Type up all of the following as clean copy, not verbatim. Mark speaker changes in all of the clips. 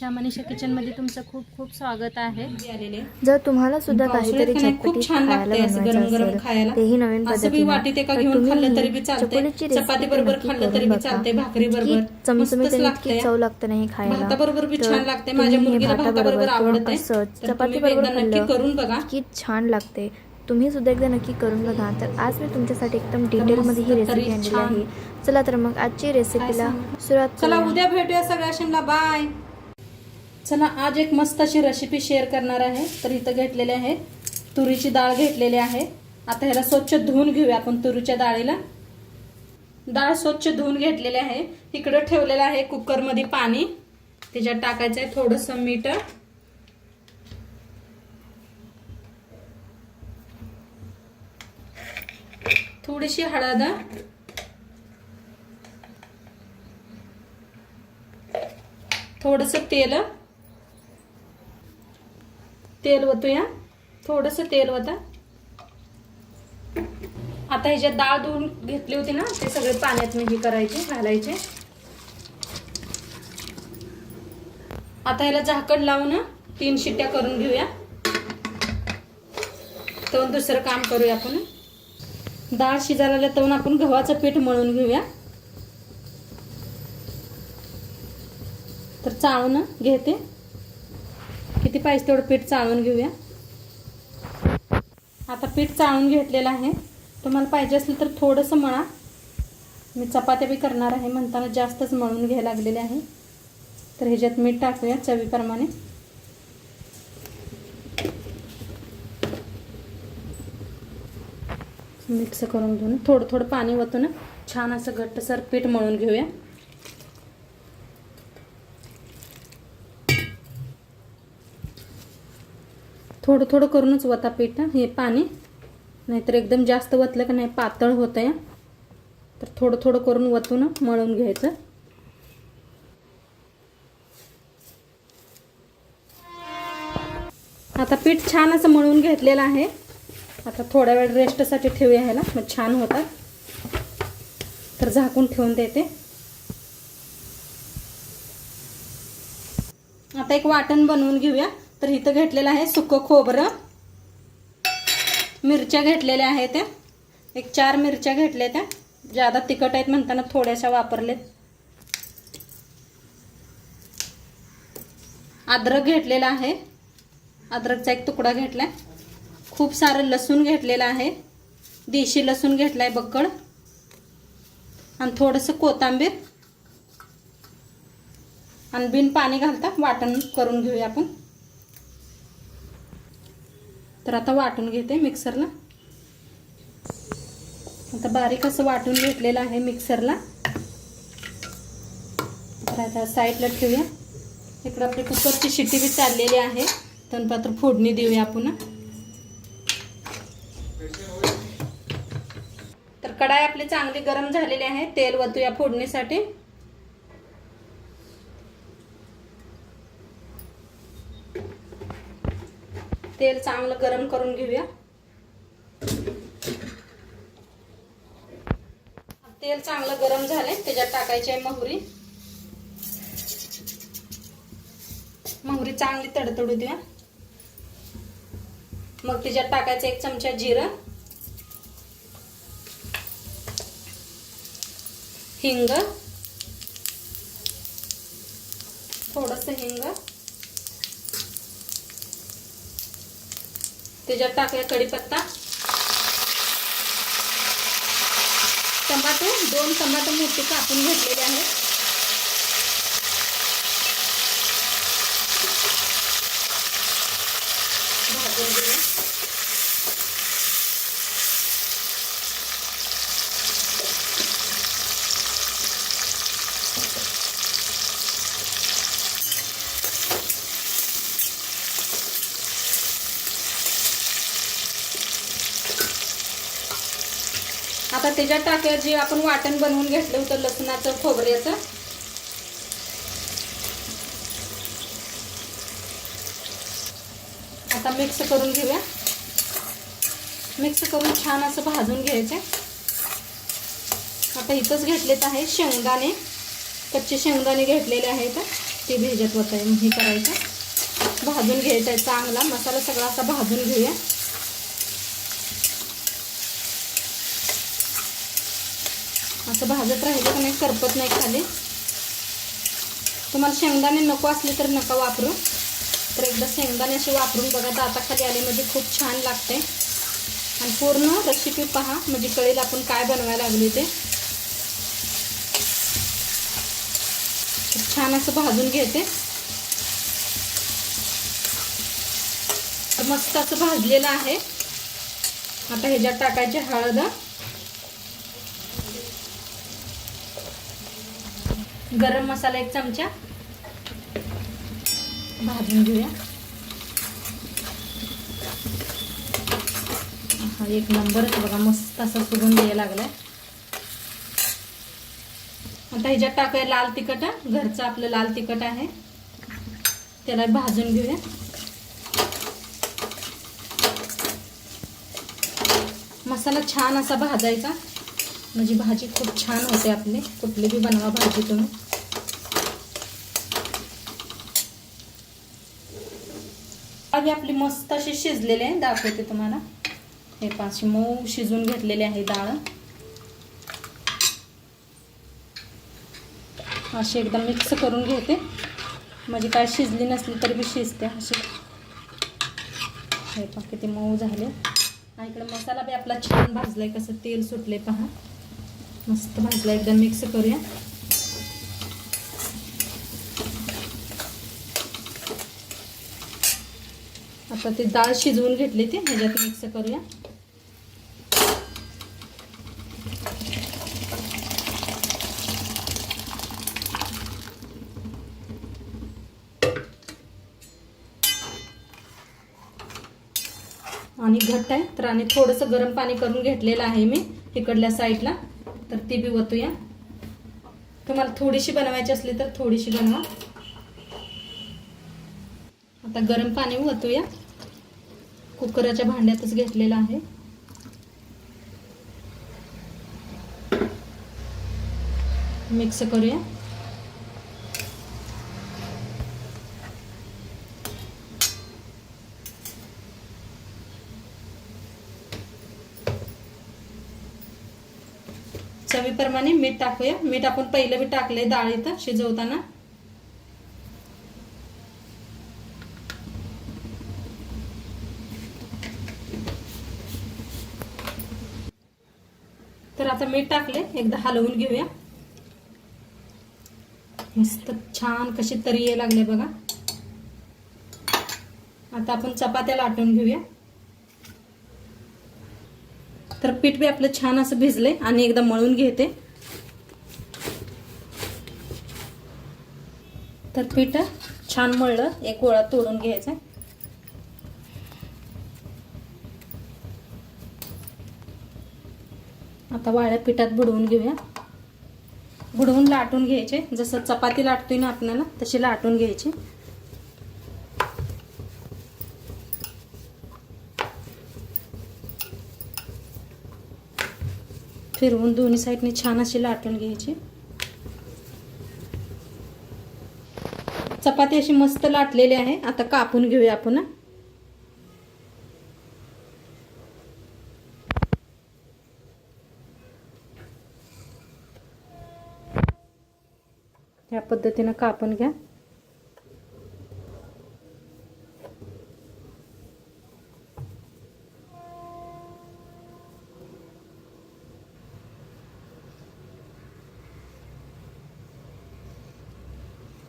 Speaker 1: Manisha kitchen मध्ये तुमचं खूप खूप स्वागत आहे।
Speaker 2: जर तुम्हाला सुद्धा काहीतरी चटपटीत खायला बनवायचं असेल, तेही नवीन पद्धतीने, तर तुम्ही चकोलीची रेसिपी नक्की करून बघा। चमचमीत इतकी चव लागते नाही खायला, तर तुम्ही हे भाताबरोबर किंवा असं चपाती बरोबर खाल्लं की छान लागते। तुम्ही सुद्धा एकदा नक्की करून बघा। तर आज मी तुमच्यासाठी एकदम डिटेलमध्ये ही रेसिपी आणलेली आहे। चला तर मग आजची रेसिपीला सुरुवात
Speaker 1: चला
Speaker 2: करूया।
Speaker 1: उद्या भेटूया सगळ्यांना, बाय। चला आज एक मस्त अशी रेसिपी शेअर करणार आहे। तर इथं घेतलेले आहे तुरीची डाळ घेतलेली आहे। आता ह्याला स्वच्छ धुवून घेऊया आपण। तुरीच्या डाळीला डाळ स्वच्छ धुवून घेतलेले आहे। इकडे ठेवलेलं आहे कुकर मध्ये पाणी, त्याच्यात टाकायचं आहे थोडंसं मीठ, थोडीशी हळद, थोडंसं तेल ओतूया, थोडंसं तेल ओता। आता ह्याच्यात डाळ धुवून घेतली होती ना, ते सगळे पाण्यात हे करायचे, घालायचे। आता ह्याला झाकण लावून 3 शिट्ट्या करून घेऊया। तर दुसरं काम करूया आपण। डाळ शिजायला तर आपण गव्हाचं पीठ मळून घेऊया। तर चाळून घेते, किती पाहिजे तेवढं पीठ चाळून घेऊया। आता पीठ चाळून घेतलेलं आहे। तुम्हाला पाहिजे असेल तर थोडंसं मळा, मी चपात्या बी करणार आहे म्हणताना जास्तच मळून घ्यायला लागलेले आहे। तर ह्याच्यात मीठ टाकूया चवीप्रमाणे। मिक्स करून घेऊन थोडं थोडं पाणी ओतून छान असं घट्टसर पीठ मळून घेऊया। थोडं थोडं करूनच वता पीठ, हे पाणी नाहीतर एकदम जास्त वतलं का नाही पातळ होतंय। तर थोडं थोडं करून वतून मळून घ्यायचं। आता पीठ छान असं मळून घेतलेलं आहे। आता थोड्या वेळ रेस्टसाठी ठेवूया ह्याला, मग छान होतात। तर झाकून ठेवून देते। आता एक वाटण बनवून घेऊया। तर इथं घेतलेलं आहे सुकं खोबरं, मिरच्या घेतलेल्या आहेत, एक 4 मिरच्या घेतल्या, त्या ज्यादा तिखट आहेत म्हणताना थोड्याशा वापरलेत। अद्रक घेतलेला आहे, अद्रकचा एक तुकडा घेतलाय। खूप सारं लसूण घेतलेलं आहे, देशी लसूण घेतलाय बक्कळ, आणि थोडंसं कोथिंबीर, आणि बिन पाणी घालता वाटण करून घेऊया आपण। तर आता वाटून घेते मिक्सरला। आता बारीक असं वाटून घेतलेलं आहे मिक्सरला। तर आता साईडला ठेवूया। इकडे आपली कुकरची शिट्टी बी चाललेली आहे। तनपात्र फोडणी देऊया आपण। तर कढाई आपली चांगली गरम झालेली आहे, तेल ओतूया फोडणीसाठी। तेल चांगलं गरम करून घेऊया। तेल चांगलं गरम झाले, त्याच्यात टाकायची आहे मोहरी। मोहरी चांगली तडतडू द्या। मग त्याच्यात टाकायचं 1 चमचा जिरं, हिंग, थोडंसं हिंग, त्याच्यात टाकूया कढीपत्ता, टमाटो 2 टमाटो मोठे कापून घेतलेले आहेत। भाजून घेऊया। आता त्याच्यात टाकूया जे आपण वाटण बनवून घेतलं होतं लसणाचं खोबऱ्याचं। आता मिक्स करून घेऊया। मिक्स करून छान असं भाजून घ्यायचं। आता इथंच घेतलेत आहे शेंगदाणे, कच्चे शेंगदाणे घेतलेले आहेत। ते बी ह्याच्यात हे करायचं, भाजून घ्यायचा आहे चांगला. मसाला सगळा असा भाजून घेऊया. असं भाजत राहिलं का नाही करपत नाही खाली. तुम्हाला शेंगदाणे नको असले तर नका वापरू. तर एकदा शेंगदाणे असे वापरून बघा, दाताखाली आले म्हणजे खूप छान लागते. आणि पूर्ण रेसिपी पहा म्हणजे कळेल आपण काय बनवायला लागले ते. खूप छान असं भाजून घेते. मस्त असं भाजलेलं आहे. आता ह्याच्यात टाकायचे हळद, गरम मसाला 1 चमचा भाजून घेऊया. हा एक नंबरच बघा, मस्त असा सुगंध यायला लागलाय. आता ह्याच्यात टाकूया लाल तिखट. घरचं आपलं लाल तिखट आहे, त्याला भाजून घेऊया. मसाला छान असा भाजायचा म्हणजे भाजी खूप छान होते आपली. कुठली बी बनवा भाजी तुम्ही. आधी आपली मस्त अशी शिजलेली आहे, दाखवते तुम्हाला. हे पाशी मऊ शिजून घेतलेले आहे डाळ. अशी एकदम मिक्स करून घेते म्हणजे काय शिजली नसली तरी बी शिजते अशी. हे पहा किती मऊ झाले. आणि इकडे मसाला बी आपला छान भाजलाय, कसं तेल सुटले पहा, मस्त भाजला. एकदम मिक्स करूया. आता ती डाळ शिजवून घेतली ती ह्याच्यात मिक्स करूया. आणि घट्ट आहे तर आणि थोडंसं गरम पाणी करून घेतलेलं आहे मी इकडल्या साईडला, तर ती बी वतूया. तुम्हाला थोडीशी बनवायची असली तर थोडीशी बनवा. आता गरम पाणी वतूया. कुकरच्या भांड्यातच घेतलेलं आहे. मिक्स करूया. चवीप्रमाणे मीठ टाकूया. मीठ आपण पहिलं बी टाकलंय डाळीत शिजवताना. तर आता मीठ टाकले, एकदा हलवून घेऊया. मस्त छान कशी तरी यायला लागले बघा. आता आपण चपात्या लाटून घेऊया. तर पीठ बी आपलं छान असं भिजले आणि एकदा मळून घेते. तर पीठ छान मळलं, एक गोळा तोडून घ्यायचा. आता वाळ्या पिठात बुडवून घेऊया. बुडवून लाटून घ्यायचे, जसं चपाती लाटतोय ना आपल्याला तशी लाटून घ्यायची. फिरवून दोन्ही साईडने छान अशी लाटून घ्यायची. चपाती अशी मस्त लाटलेली आहे. आता कापून घेऊया आपण. या पद्धतीने कापून घ्या.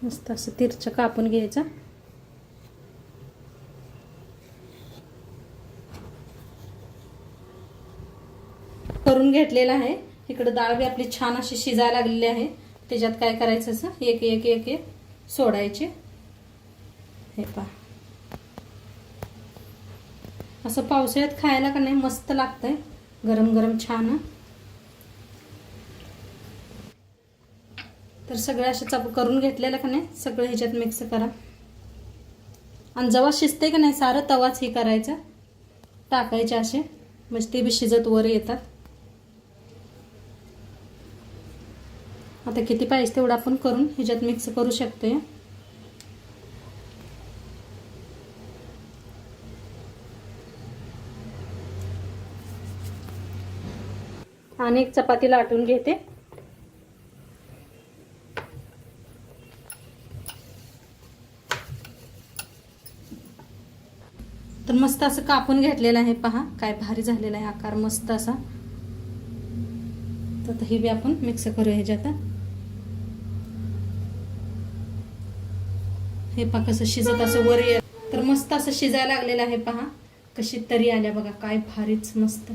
Speaker 1: मस्त असं तिरछं कापून घ्यायचं. करून घेतलेला आहे. इकडे डाळ बी आपली छान अशी शिजायला लागलेली आहे. त्याच्यात काय करायचं, असं एक एक एक एक सोडायचे. हे पहा, असं पावसाळ्यात खायला का नाही मस्त लागतंय, गरम गरम छान. तर सगळं असं करून घेतलेलं का नाही सगळं ह्याच्यात मिक्स करा. आणि जेव्हा शिजते का नाही सारं तवाच हे करायचं, टाकायचे असे म्हणजे ते बी शिजत वर येतात. आता किती पाहिजे तेवढं आपण करून ह्याच्यात मिक्स करू शकतोय. आणि एक चपाती लाटून घेते. तर मस्त असं कापून घेतलेलं आहे. पहा काय भारी झालेला आहे आकार मस्त असा. तर हे बी आपण मिक्स करूया ह्याच्यात. हे पहा कसं शिजत असं वर येत. तर मस्त असं शिजायला लागलेलं आहे. पहा कशी तरी आल्या बघा, काय भारीच मस्त.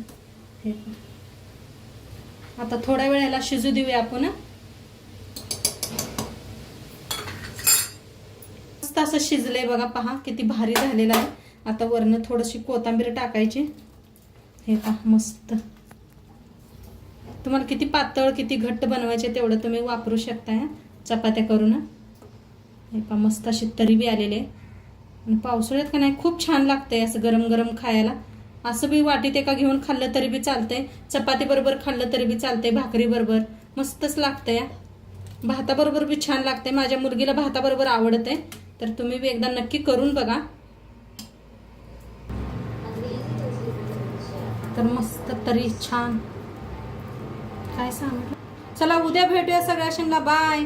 Speaker 1: हे पहा आता थोड्या वेळेला शिजू देऊया आपण. मस्त असं शिजलंय बघा, पहा किती भारी झालेलं आहे. आता वरनं थोडीशी कोथिंबीर टाकायची. हे पहा मस्त. तुम्हाला किती पातळ किती घट्ट बनवायचे तेवढं तुम्ही वापरू शकता चपात्या करून. हे पहा मस्त अशी तरी बी आलेली आहे. आणि पावसाळ्यात का नाही खूप छान लागतंय असं गरम गरम खायला. असं बी वाटीत एका घेऊन खाल्लं तरी बी चालतंय, चपाती बरोबर खाल्लं तरी बी चालतंय, भाकरी बरोबर मस्तच लागतंय. भाताबरोबर बी छान लागतंय. माझ्या मुलगीला भाताबरोबर आवडतंय. तर तुम्ही बी एकदा नक्की करून बघा. तर मस्त तरी छान काय सांगितलं. चला उद्या भेटूया सगळ्या. बाय.